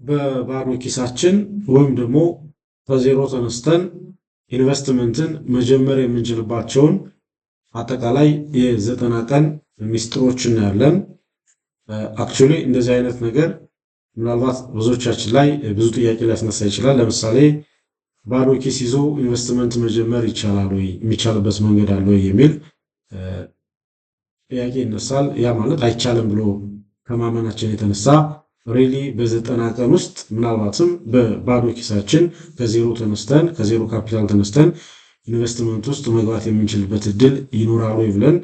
በባዶ ኪሳችን ወይም ደግሞ ከዜሮ ተነስተን ኢንቨስትመንትን መጀመር የምንችልባቸውን አጠቃላይ የ90 ቀን ሚስጥሮች እናያለን። አክቹሊ እንደዚህ አይነት ነገር ምናልባት ብዙዎቻችን ላይ ብዙ ጥያቄ ሊያስነሳ ይችላል። ለምሳሌ ባዶ ኪስ ይዞ ኢንቨስትመንት መጀመር ይቻላል ወይ፣ የሚቻልበት መንገድ አለ ወይ የሚል ጥያቄ ይነሳል። ያ ማለት አይቻልም ብሎ ከማመናችን የተነሳ ሪሊ በ90 ቀን ውስጥ ምናልባትም በባዶ ኪሳችን ከዜሮ ካፒታል ተነስተን ኢንቨስትመንት ውስጥ መግባት የምንችልበት እድል ይኖራል ወይ ብለን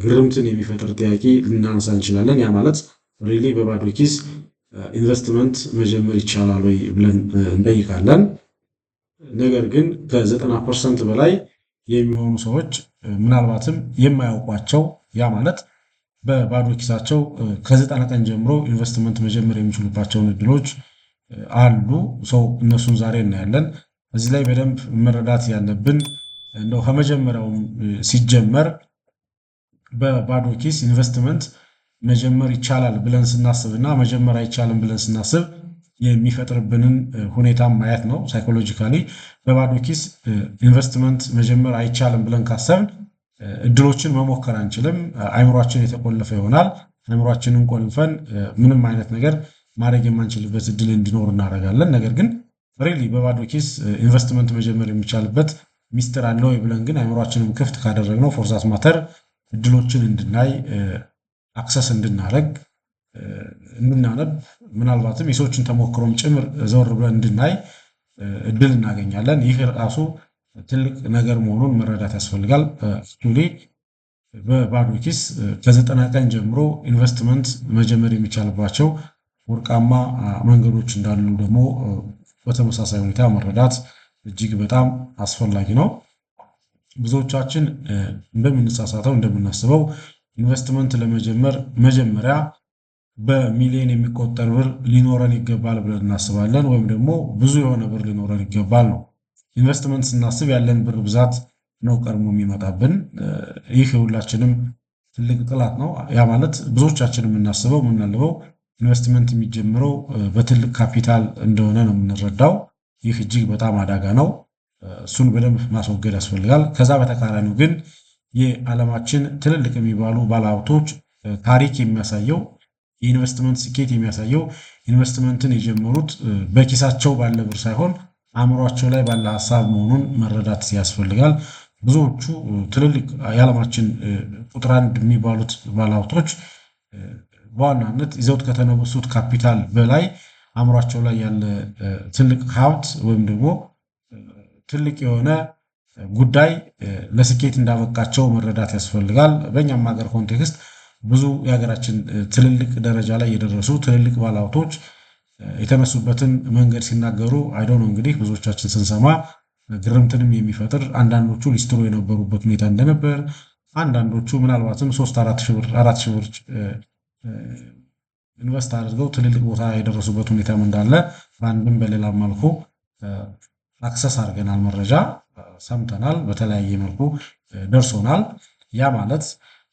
ግርምትን የሚፈጥር ጥያቄ ልናነሳ እንችላለን። ያ ማለት ሪሊ በባዶ ኪስ ኢንቨስትመንት መጀመር ይቻላል ወይ ብለን እንጠይቃለን። ነገር ግን ከ90% በላይ የሚሆኑ ሰዎች ምናልባትም የማያውቋቸው ያ ማለት በባዶ ኪሳቸው ከ90 ቀን ጀምሮ ኢንቨስትመንት መጀመር የሚችሉባቸውን እድሎች አሉ። ሰው እነሱን ዛሬ እናያለን። እዚህ ላይ በደንብ መረዳት ያለብን እንደው ከመጀመሪያውም ሲጀመር በባዶ ኪስ ኢንቨስትመንት መጀመር ይቻላል ብለን ስናስብና መጀመር አይቻልም ብለን ስናስብ የሚፈጥርብንን ሁኔታ ማየት ነው። ሳይኮሎጂካሊ በባዶ ኪስ ኢንቨስትመንት መጀመር አይቻልም ብለን ካሰብን እድሎችን መሞከር አንችልም። አይምሯችን የተቆለፈ ይሆናል። አይምሯችንን ቆልፈን ምንም አይነት ነገር ማድረግ የማንችልበት እድል እንዲኖር እናደርጋለን። ነገር ግን ሪሊ በባዶ ኪስ ኢንቨስትመንት መጀመር የሚቻልበት ሚስጥር አለ ወይ ብለን ግን አይምሯችንን ክፍት ካደረግነው ፎርዛት ማተር እድሎችን እንድናይ አክሰስ እንድናደርግ እንድናነብ ምናልባትም የሰዎችን ተሞክሮም ጭምር ዘወር ብለን እንድናይ እድል እናገኛለን። ይህ ራሱ ትልቅ ነገር መሆኑን መረዳት ያስፈልጋል። አክቹሊ በባዶ ኪስ ከ90 ቀን ጀምሮ ኢንቨስትመንት መጀመር የሚቻልባቸው ወርቃማ መንገዶች እንዳሉ ደግሞ በተመሳሳይ ሁኔታ መረዳት እጅግ በጣም አስፈላጊ ነው። ብዙዎቻችን እንደምንሳሳተው እንደምናስበው ኢንቨስትመንት ለመጀመር መጀመሪያ በሚሊዮን የሚቆጠር ብር ሊኖረን ይገባል ብለን እናስባለን። ወይም ደግሞ ብዙ የሆነ ብር ሊኖረን ይገባል ነው። ኢንቨስትመንት ስናስብ ያለን ብር ብዛት ነው ቀድሞ የሚመጣብን። ይህ ሁላችንም ትልቅ ጥላት ነው። ያ ማለት ብዙዎቻችን የምናስበው የምናልበው ኢንቨስትመንት የሚጀምረው በትልቅ ካፒታል እንደሆነ ነው የምንረዳው። ይህ እጅግ በጣም አደጋ ነው። እሱን በደንብ ማስወገድ ያስፈልጋል። ከዛ በተቃራኒው ግን የዓለማችን ትልልቅ የሚባሉ ባለሀብቶች ታሪክ የሚያሳየው የኢንቨስትመንት ስኬት የሚያሳየው ኢንቨስትመንትን የጀመሩት በኪሳቸው ባለ ብር ሳይሆን አእምሯቸው ላይ ባለ ሀሳብ መሆኑን መረዳት ያስፈልጋል። ብዙዎቹ ትልልቅ የዓለማችን ቁጥር 1 የሚባሉት ባለሀብቶች በዋናነት ይዘውት ከተነሱት ካፒታል በላይ አእምሯቸው ላይ ያለ ትልቅ ሀብት ወይም ደግሞ ትልቅ የሆነ ጉዳይ ለስኬት እንዳበቃቸው መረዳት ያስፈልጋል። በእኛም ሀገር ኮንቴክስት ብዙ የሀገራችን ትልልቅ ደረጃ ላይ የደረሱ ትልልቅ ባለሀብቶች የተነሱበትን መንገድ ሲናገሩ አይዶን እንግዲህ ብዙዎቻችን ስንሰማ ግርምትንም የሚፈጥር አንዳንዶቹ ሊስትሮ የነበሩበት ሁኔታ እንደነበር፣ አንዳንዶቹ ምናልባትም 3-4 ሺህ ብር ኢንቨስት አድርገው ትልልቅ ቦታ የደረሱበት ሁኔታም እንዳለ በአንድም በሌላ መልኩ አክሰስ አድርገናል፣ መረጃ ሰምተናል፣ በተለያየ መልኩ ደርሶናል። ያ ማለት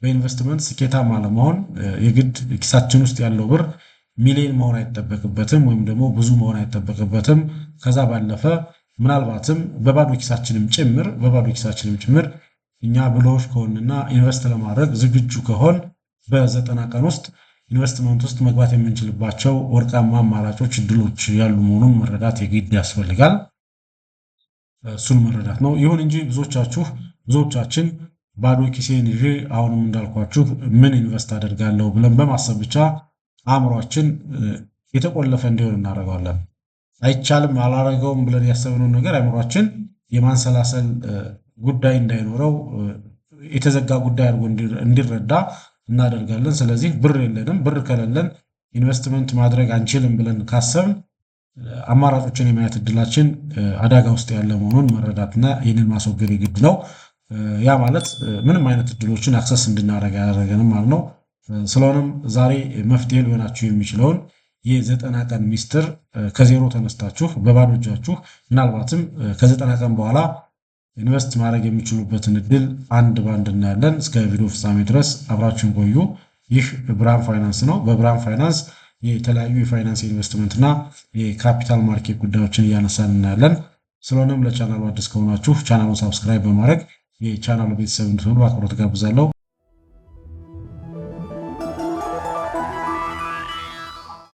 በኢንቨስትመንት ስኬታማ ለመሆን የግድ ኪሳችን ውስጥ ያለው ብር ሚሊዮን መሆን አይጠበቅበትም፣ ወይም ደግሞ ብዙ መሆን አይጠበቅበትም። ከዛ ባለፈ ምናልባትም በባዶ ኪሳችንም ጭምር እኛ ብሎሽ ከሆንና ኢንቨስት ለማድረግ ዝግጁ ከሆን በ90 ቀን ውስጥ ኢንቨስትመንት ውስጥ መግባት የምንችልባቸው ወርቃማ አማራጮች እድሎች ያሉ መሆኑን መረዳት የግድ ያስፈልጋል። እሱን መረዳት ነው። ይሁን እንጂ ብዙዎቻችን ባዶ ኪሴን ይዤ አሁንም እንዳልኳችሁ ምን ኢንቨስት አደርጋለሁ ብለን በማሰብ ብቻ አእምሯችን የተቆለፈ እንዲሆን እናደርገዋለን። አይቻልም አላረገውም ብለን ያሰብነውን ነገር አእምሯችን የማንሰላሰል ጉዳይ እንዳይኖረው የተዘጋ ጉዳይ አድርጎ እንዲረዳ እናደርጋለን። ስለዚህ ብር የለንም፣ ብር ከሌለን ኢንቨስትመንት ማድረግ አንችልም ብለን ካሰብን አማራጮችን የማየት እድላችን አደጋ ውስጥ ያለ መሆኑን መረዳትና ይህንን ማስወገድ የግድ ነው። ያ ማለት ምንም አይነት እድሎችን አክሰስ እንድናደርግ ያደረገንም ማለት ነው። ስለሆነም ዛሬ መፍትሄ ሊሆናችሁ የሚችለውን የ90 ቀን ሚስጥር ከዜሮ ተነስታችሁ በባዶ እጃችሁ ምናልባትም ከ90 ቀን በኋላ ኢንቨስት ማድረግ የሚችሉበትን እድል አንድ ባንድ እናያለን። እስከ ቪዲዮ ፍጻሜ ድረስ አብራችሁን ቆዩ። ይህ ብርሃን ፋይናንስ ነው። በብርሃን ፋይናንስ የተለያዩ የፋይናንስ ኢንቨስትመንትና የካፒታል ማርኬት ጉዳዮችን እያነሳን እናያለን። ስለሆነም ለቻናሉ አዲስ ከሆናችሁ ቻናሉን ሳብስክራይብ በማድረግ የቻናሉ ቤተሰብ እንድትሆኑ በአክብሮት ጋብዛለሁ።